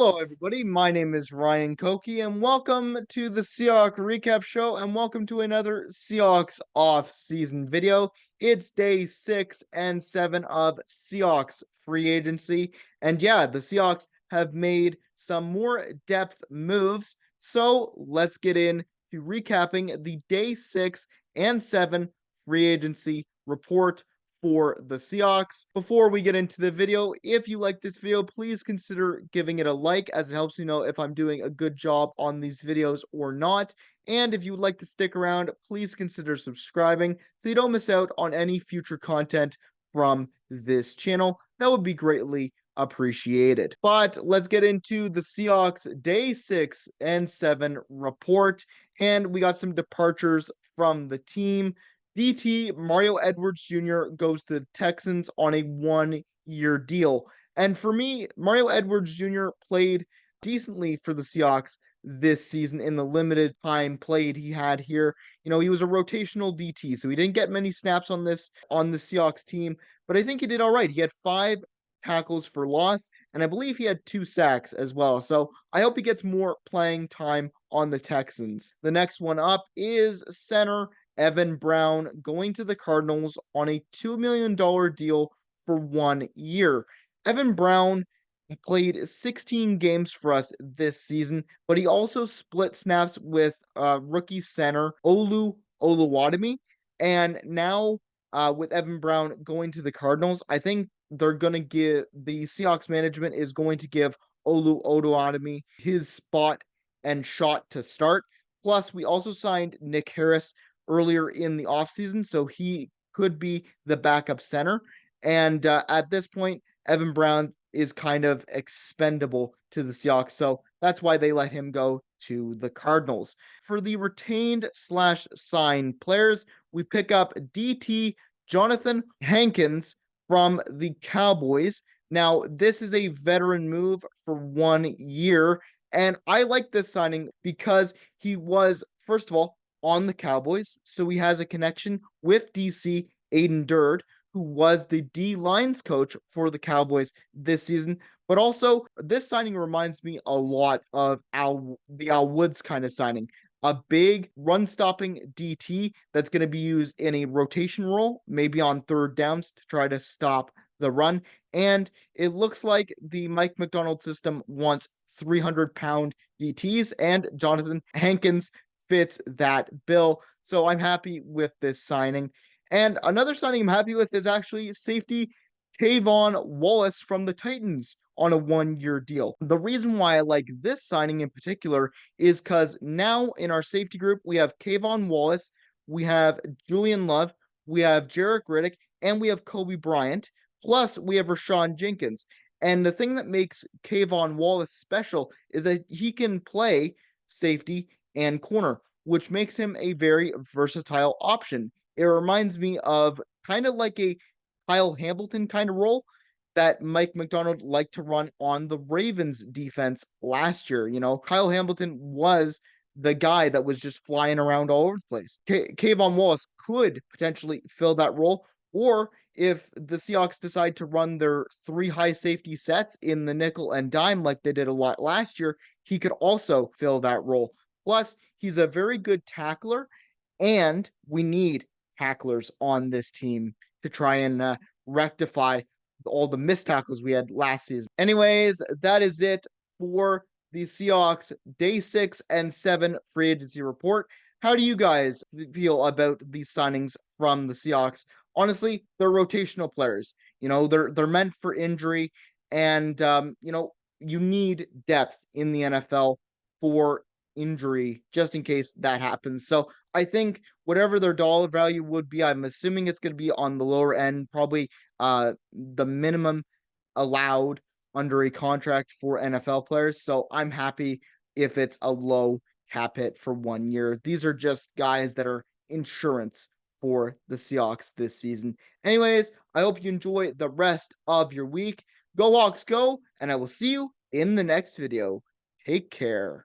Hello, everybody. My name is Ryan Koki, and welcome to the Seahawks Recap Show, and welcome to another Seahawks off-season video. It's day 6 and 7 of Seahawks free agency, and yeah, the Seahawks have made some more depth moves. So let's get in to recapping the day 6 and 7 free agency report for the Seahawks. Before we get into the video, if you like this video, please consider giving it a like, as it helps me know if I'm doing a good job on these videos or not. And if you would like to stick around, please consider subscribing so you don't miss out on any future content from this channel. That would be greatly appreciated. But let's get into the Seahawks day 6 and 7 report. And we got some departures from the team. DT Mario Edwards Jr. goes to the Texans on a 1-year deal. And for me, Mario Edwards Jr. played decently for the Seahawks this season in the limited time played he had here. You know, he was a rotational DT, so he didn't get many snaps on the Seahawks team, but I think he did all right. He had 5 tackles for loss, and I believe he had 2 sacks as well. So I hope he gets more playing time on the Texans. The next one up is center Evan Brown going to the Cardinals on a $2 million deal for 1 year. Evan Brown played 16 games for us this season, but he also split snaps with rookie center Olu Oluwadimi. And now with Evan Brown going to the Cardinals, I think they're going to give the Seahawks management is going to give Olu Oluwadimi his spot and shot to start. Plus, we also signed Nick Harris earlier in the offseason, so he could be the backup center. And at this point, Evan Brown is kind of expendable to the Seahawks, so that's why they let him go to the Cardinals. For the retained slash signed players, we pick up DT Jonathan Hankins from the Cowboys. Now, this is a veteran move for 1 year, and I like this signing because he was, first of all, on the Cowboys, so he has a connection with DC Aiden Durd, who was the D-lines coach for the Cowboys this season. But also, this signing reminds me a lot of the Al Woods kind of signing. A big run-stopping DT that's going to be used in a rotation role, maybe on third downs to try to stop the run. And it looks like the Mike McDonald system wants 300-pound DTs, and Jonathan Hankins fits that bill. So I'm happy with this signing. And another signing I'm happy with is actually safety Kayvon Wallace from the Titans on a 1-year deal. The reason why I like this signing in particular is because now in our safety group, we have Kayvon Wallace, we have Julian Love, we have Jarek Riddick, and we have Kobe Bryant. Plus, we have Rashawn Jenkins. And the thing that makes Kayvon Wallace special is that he can play safety and corner, which makes him a very versatile option. It reminds me of kind of like a Kyle Hamilton kind of role that Mike McDonald liked to run on the Ravens defense last year. You know, Kyle Hamilton was the guy that was just flying around all over the place. Kayvon Wallace could potentially fill that role, or if the Seahawks decide to run their 3 high safety sets in the nickel and dime like they did a lot last year, he could also fill that role. Plus, he's a very good tackler, and we need tacklers on this team to try and rectify all the missed tackles we had last season. Anyways, that is it for the Seahawks day 6 and 7 free agency report. How do you guys feel about these signings from the Seahawks? Honestly, they're rotational players. You know, they're meant for injury, and you know, you need depth in the NFL for injury just in case that happens. So I think whatever their dollar value would be, I'm assuming it's going to be on the lower end, probably the minimum allowed under a contract for NFL players. So I'm happy if it's a low cap hit for 1 year. These are just guys that are insurance for the Seahawks this season. Anyways, I hope you enjoy the rest of your week. Go Hawks, go, and I will see you in the next video. Take care.